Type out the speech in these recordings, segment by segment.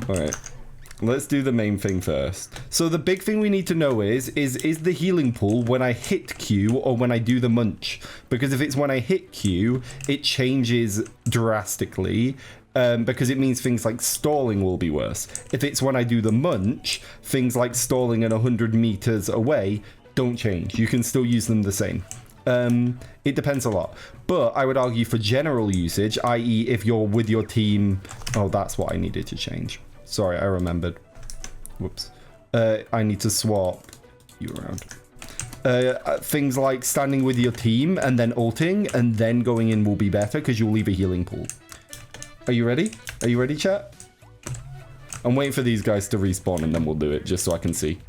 All right. Let's do the main thing first. So the big thing we need to know is the healing pool when I hit Q or when I do the munch? Because if it's when I hit Q, it changes drastically. Because it means things like stalling will be worse. If it's when I do the munch, things like stalling and 100 meters away don't change. You can still use them the same. It depends a lot. But I would argue for general usage, i.e. if you're with your team... Oh, that's what I needed to change. Sorry, I remembered. Whoops. I need to swap you around. Things like standing with your team and then ulting and then going in will be better because you'll leave a healing pool. Are you ready? Are you ready, chat? I'm waiting for these guys to respawn and then we'll do it just so I can see.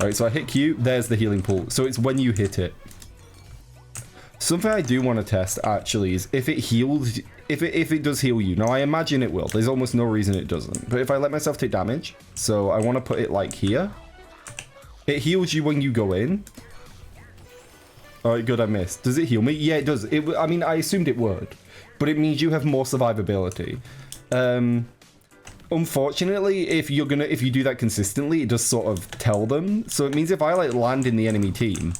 All right, so I hit Q. There's the healing pool. So it's when you hit it. Something I do want to test actually is if it heals... If it does heal you. Now, I imagine it will. There's almost no reason it doesn't. But if I let myself take damage, so I want to put it like here. It heals you when you go in. All right, good, I missed. Does it heal me? Yeah, it does. I mean, I assumed it would. But it means you have more survivability. Unfortunately, if you do that consistently, it does sort of tell them. So it means if I like land in the enemy team,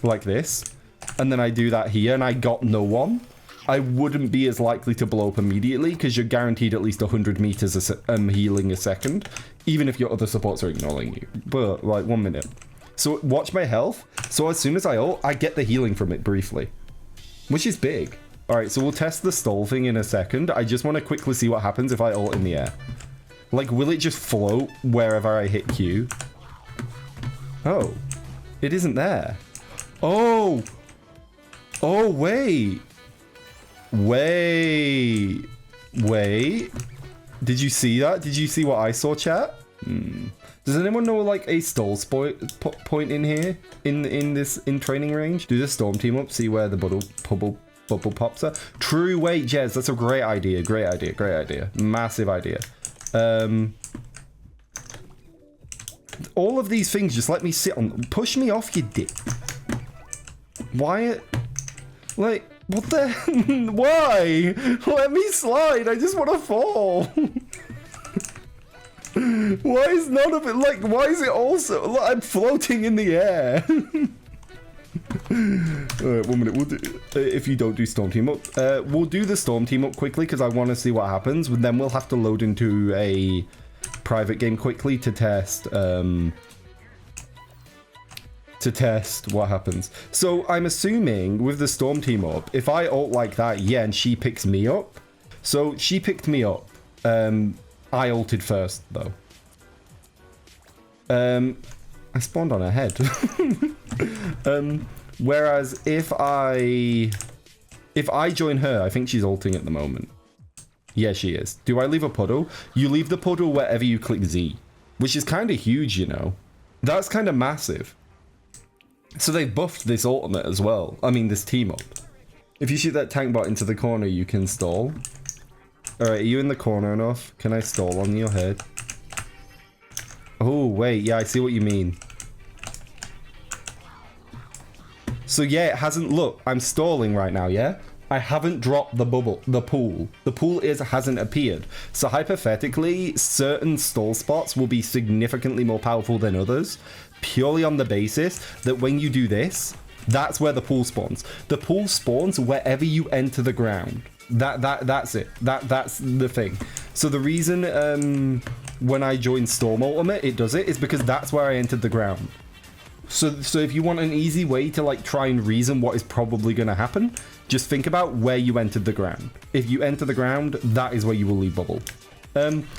like this, and then I do that here and I got no one, I wouldn't be as likely to blow up immediately because you're guaranteed at least 100 meters healing a second, even if your other supports are ignoring you. But, like, 1 minute. So, watch my health. So, as soon as I ult, I get the healing from it briefly, which is big. Alright, so we'll test the stall thing in a second. I just want to quickly see what happens if I ult in the air. Like, will it just float wherever I hit Q? Oh. It isn't there. Oh! Oh, wait! Wait. Did you see that? Did you see what I saw, chat? Does anyone know like a stall point in here in training range? Do the storm team up, see where the bubble pops are. True. Wait, Jez, that's a great idea. Great idea. Massive idea. All of these things just let me sit on. Push me off, you dick. Why? Like. What the? Why? Let me slide. I just want to fall. Why is none of it like? Why is it also? Like, I'm floating in the air. Alright, 1 minute. We'll do. If you don't do storm team up, we'll do the storm team up quickly because I want to see what happens. Then we'll have to load into a private game quickly to test. To test what happens. So I'm assuming with the storm team up, if I ult like that, yeah, and she picks me up. So she picked me up. I ulted first though. I spawned on her head. Whereas if I join her, I think she's ulting at the moment. Yeah, she is. Do I leave a puddle? You leave the puddle wherever you click Z, which is kind of huge, you know. That's kind of massive. So they buffed this ultimate as well. I mean, this team up. If you shoot that tank bot into the corner, you can stall. Alright, are you in the corner enough? Can I stall on your head? Oh, wait. Yeah, I see what you mean. So yeah, it hasn't... Look, I'm stalling right now, yeah? I haven't dropped the pool. The pool hasn't appeared. So hypothetically, certain stall spots will be significantly more powerful than others. Purely on the basis that when you do this, that's where the pool spawns. The pool spawns wherever you enter the ground. That's it. That's the thing. So the reason when I join Storm Ultimate, it does it, is because that's where I entered the ground. So if you want an easy way to like try and reason what is probably going to happen, just think about where you entered the ground. If you enter the ground, that is where you will leave bubble.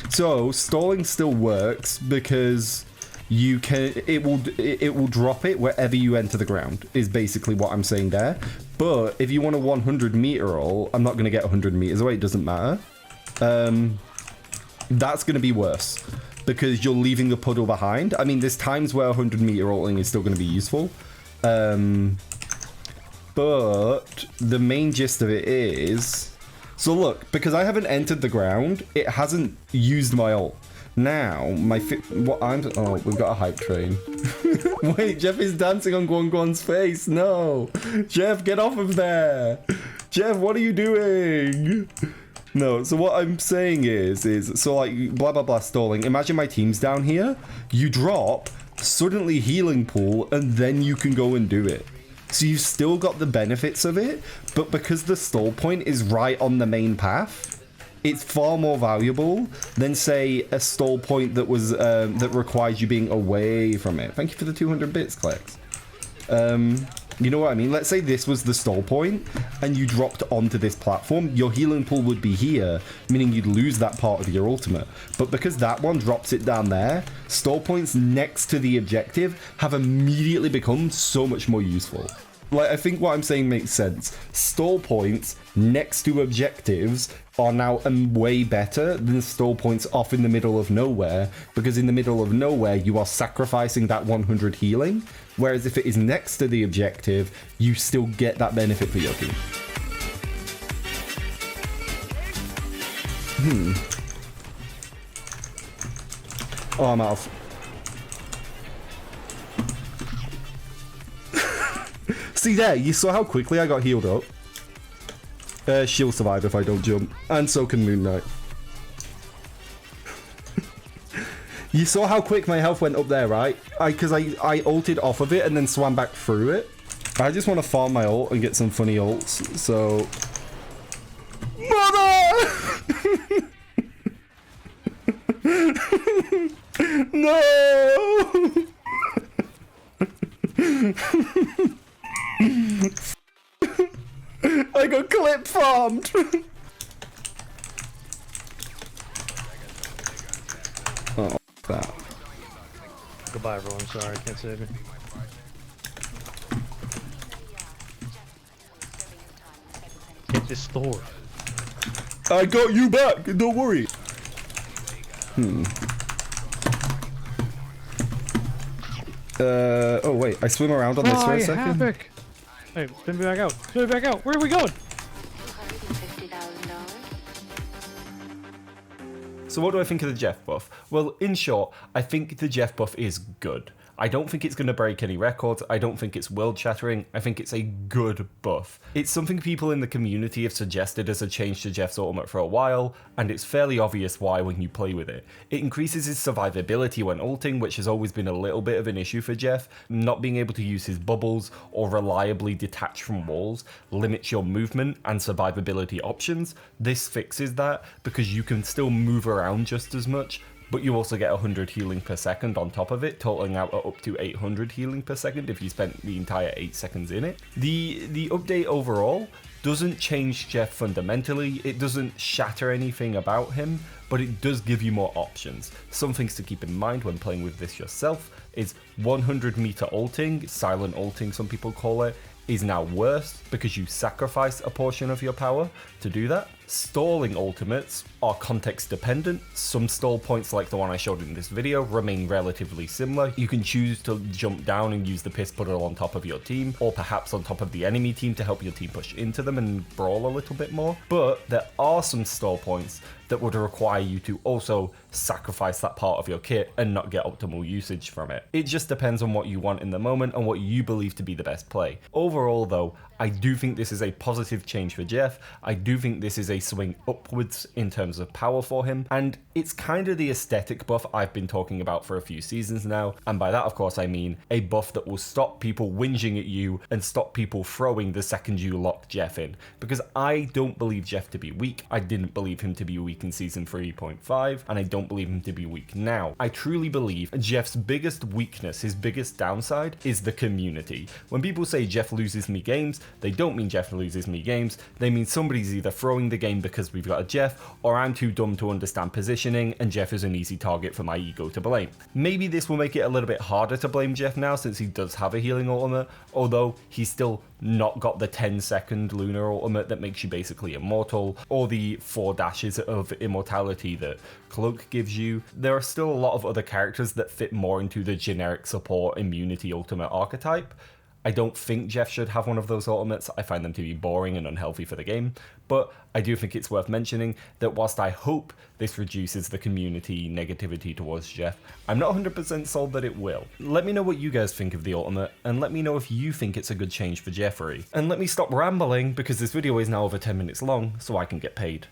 So stalling still works because you can. It will drop it wherever you enter the ground. Is basically what I'm saying there. But if you want a 100 meter ult, I'm not going to get 100 meters away. It doesn't matter. That's going to be worse because you're leaving the puddle behind. I mean, there's times where 100 meter ulting is still going to be useful. But the main gist of it is... So look, because I haven't entered the ground, it hasn't used my ult. Now, oh, we've got a hype train. Wait, Jeff is dancing on Guan's face. No. Jeff, get off of there. Jeff, what are you doing? No, so what I'm saying is so like blah blah blah stalling. Imagine my team's down here. You drop, suddenly healing pool, and then you can go and do it. So you've still got the benefits of it, but because the stall point is right on the main path, it's far more valuable than say a stall point that was that requires you being away from it. Thank you for the 200 bits, Clex. You know what I mean? Let's say this was the stall point and you dropped onto this platform, your healing pool would be here, meaning you'd lose that part of your ultimate. But because that one drops it down there, stall points next to the objective have immediately become so much more useful. Like, I think what I'm saying makes sense. Stall points next to objectives are now way better than stall points off in the middle of nowhere, because in the middle of nowhere, you are sacrificing that 100 healing, whereas if it is next to the objective, you still get that benefit for your team. Oh, I'm out of... See there, you saw how quickly I got healed up. She'll survive if I don't jump, and so can Moon Knight. You saw how quick my health went up there, right? Because I ulted off of it and then swam back through it. I just want to farm my ult and get some funny ults, so... Mother! No! I got clip farmed. Oh, that. Goodbye, everyone. Sorry, I can't save you. Get this store. I got you back. Don't worry. Oh wait, I swim around on this for a second. Havoc. Hey, spin me back out. Spin me back out. Where are we going? So what do I think of the Jeff buff? Well, in short, I think the Jeff buff is good. I don't think it's going to break any records. I don't think it's world shattering. I think it's a good buff. It's something people in the community have suggested as a change to Jeff's ultimate for a while, and it's fairly obvious why when you play with it. It increases his survivability when ulting, which has always been a little bit of an issue for Jeff. Not being able to use his bubbles or reliably detach from walls limits your movement and survivability options. This fixes that because you can still move around just as much, but you also get 100 healing per second on top of it, totaling out at up to 800 healing per second if you spent the entire 8 seconds in it. The update overall doesn't change Jeff fundamentally, it doesn't shatter anything about him, but it does give you more options. Some things to keep in mind when playing with this yourself is 100 meter ulting, silent ulting some people call it, is now worse because you sacrifice a portion of your power to do that. Stalling ultimates are context dependent. Some stall points like the one I showed in this video remain relatively similar. You can choose to jump down and use the piss puddle on top of your team, or perhaps on top of the enemy team to help your team push into them and brawl a little bit more. But there are some stall points that would require you to also sacrifice that part of your kit and not get optimal usage from it. It just depends on what you want in the moment and what you believe to be the best play. Overall though, I do think this is a positive change for Jeff. I do think this is a swing upwards in terms of power for him, and it's kind of the aesthetic buff I've been talking about for a few seasons now, and by that of course I mean a buff that will stop people whinging at you and stop people throwing the second you lock Jeff in, because I don't believe Jeff to be weak. I didn't believe him to be weak in season 3.5, and I don't believe him to be weak now. I truly believe Jeff's biggest weakness, his biggest downside, is the community. When people say Jeff loses me games, they don't mean Jeff loses me games, they mean somebody's either throwing the game because we've got a Jeff, or I'm too dumb to understand positioning and Jeff is an easy target for my ego to blame. Maybe this will make it a little bit harder to blame Jeff now since he does have a healing ultimate, although he's still not got the 10-second lunar ultimate that makes you basically immortal, or the 4 dashes of immortality that Cloak gives you. There are still a lot of other characters that fit more into the generic support immunity ultimate archetype. I don't think Jeff should have one of those ultimates. I find them to be boring and unhealthy for the game, but I do think it's worth mentioning that whilst I hope this reduces the community negativity towards Jeff, I'm not 100% sold that it will. Let me know what you guys think of the ultimate, and let me know if you think it's a good change for Jeffrey. And let me stop rambling because this video is now over 10 minutes long, so I can get paid.